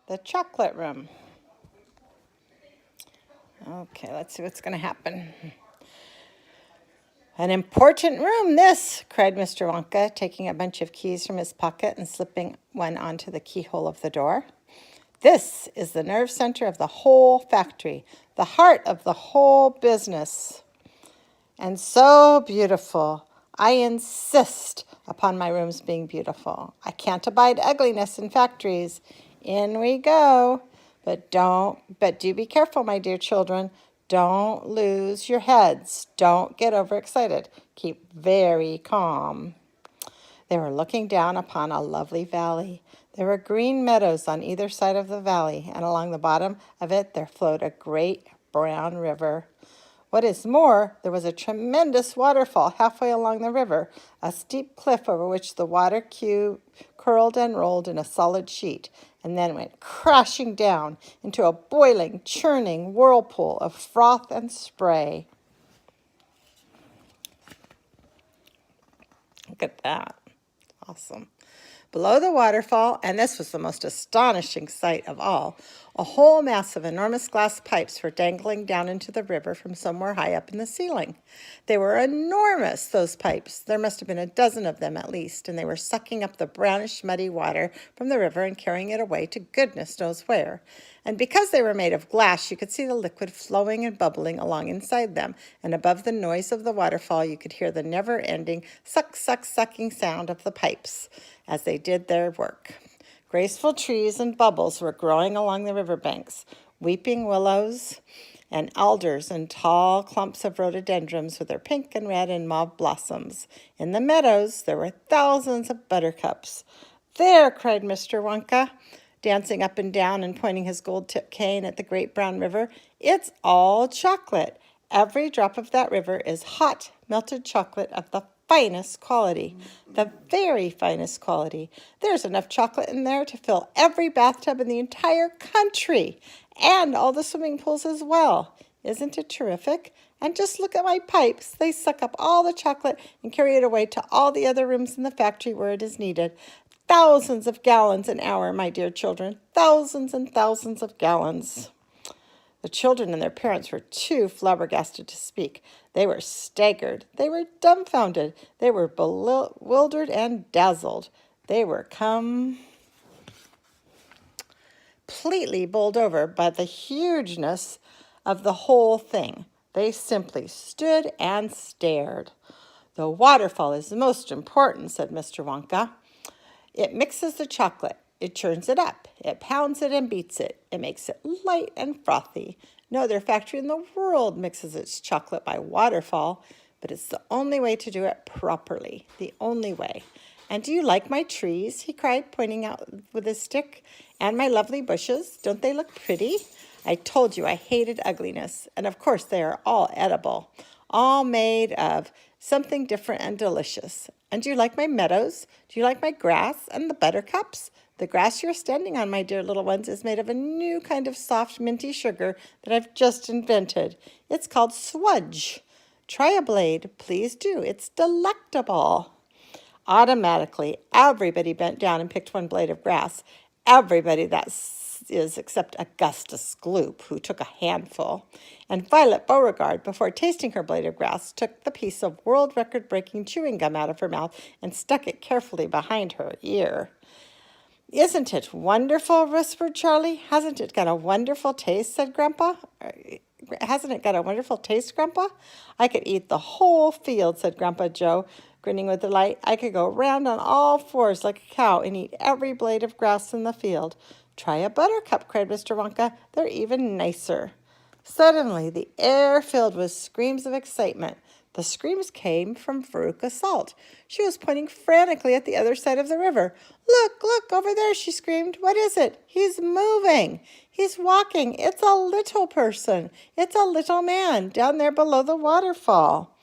the chocolate room. Okay, let's see what's going to happen. An important room, this, cried Mr. Wonka, taking a bunch of keys from his pocket and slipping one onto the keyhole of the door. This is the nerve center of the whole factory, the heart of the whole business. And so beautiful. I insist upon my rooms being beautiful. I can't abide ugliness in factories. In we go. But do be careful, my dear children. Don't lose your heads. Don't get overexcited. Keep very calm. They were looking down upon a lovely valley. There were green meadows on either side of the valley, and along the bottom of it there flowed a great brown river. What is more, there was a tremendous waterfall halfway along the river, a steep cliff over which the water curled and rolled in a solid sheet, and then went crashing down into a boiling, churning whirlpool of froth and spray. Look at that. Awesome. Below the waterfall, and this was the most astonishing sight of all, a whole mass of enormous glass pipes were dangling down into the river from somewhere high up in the ceiling. They were enormous, those pipes. There must have been a dozen of them at least, and they were sucking up the brownish, muddy water from the river and carrying it away to goodness knows where. And because they were made of glass, you could see the liquid flowing and bubbling along inside them, and above the noise of the waterfall, you could hear the never-ending sucking sound of the pipes as they did their work. Graceful trees and bubbles were growing along the riverbanks, weeping willows and alders and tall clumps of rhododendrons with their pink and red and mauve blossoms. In the meadows, there were thousands of buttercups. There, cried Mr. Wonka, dancing up and down and pointing his gold-tipped cane at the great brown river. It's all chocolate. Every drop of that river is hot, melted chocolate of the finest quality, the very finest quality. There's enough chocolate in there to fill every bathtub in the entire country and all the swimming pools as well. Isn't it terrific? And just look at my pipes. They suck up all the chocolate and carry it away to all the other rooms in the factory where it is needed. Thousands of gallons an hour, my dear children. Thousands and thousands of gallons. The children and their parents were too flabbergasted to speak. They were staggered. They were dumbfounded. They were bewildered and dazzled. They were completely bowled over by the hugeness of the whole thing. They simply stood and stared. The waterfall is most important, said Mr. Wonka. It mixes the chocolate. It churns it up. It pounds it and beats it. It makes it light and frothy. No other factory in the world mixes its chocolate by waterfall, but it's the only way to do it properly. The only way. And do you like my trees? He cried, pointing out with his stick. And my lovely bushes? Don't they look pretty? I told you I hated ugliness. And of course they are all edible. All made of something different and delicious. And do you like my meadows? Do you like my grass and the buttercups? The grass you're standing on, my dear little ones, is made of a new kind of soft, minty sugar that I've just invented. It's called Swudge. Try a blade, please do. It's delectable. Automatically, everybody bent down and picked one blade of grass. Everybody, that is, except Augustus Gloop, who took a handful. And Violet Beauregard, before tasting her blade of grass, took the piece of world record-breaking chewing gum out of her mouth and stuck it carefully behind her ear. Isn't it wonderful, whispered Charlie. Hasn't it got a wonderful taste, said Grandpa. Hasn't it got a wonderful taste, Grandpa? I could eat the whole field, said Grandpa Joe, grinning with delight. I could go round on all fours like a cow and eat every blade of grass in the field. Try a buttercup, cried Mr. Wonka. They're even nicer. Suddenly, the air filled with screams of excitement. The screams came from Veruca Salt. She was pointing frantically at the other side of the river. Look, over there, she screamed. What is it? He's moving. He's walking. It's a little person. It's a little man down there below the waterfall.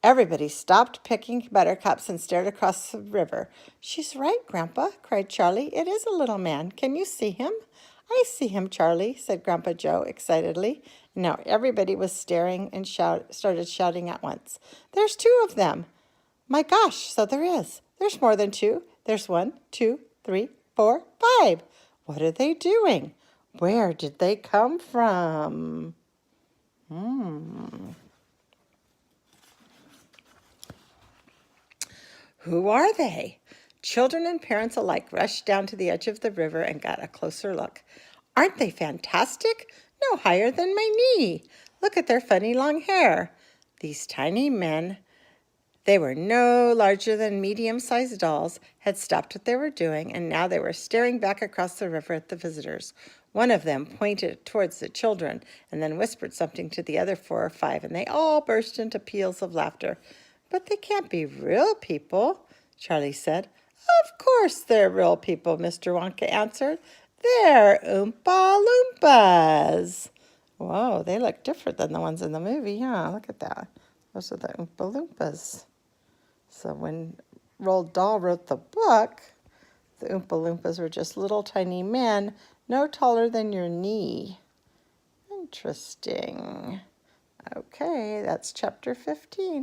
Everybody stopped picking buttercups and stared across the river. She's right, Grandpa, cried Charlie. It is a little man. Can you see him? I see him, Charlie, said Grandpa Joe excitedly. Now everybody was staring and started shouting at once. There's two of them. My gosh, so there is. There's more than two. There's 1, 2, 3, 4, 5. What are they doing? Where did they come from? Who are they? Children and parents alike rushed down to the edge of the river and got a closer look. Aren't they fantastic? No higher than my knee. Look at their funny long hair. These tiny men, they were no larger than medium-sized dolls, had stopped what they were doing, and now they were staring back across the river at the visitors. One of them pointed towards the children and then whispered something to the other 4 or 5, and they all burst into peals of laughter. But they can't be real people, Charlie said. Of course they're real people, Mr. Wonka answered. They're Oompa Loompas. Whoa, they look different than the ones in the movie, huh? Look at that. Those are the Oompa Loompas. So when Roald Dahl wrote the book, the Oompa Loompas were just little tiny men, no taller than your knee. Interesting. Okay, that's chapter 15.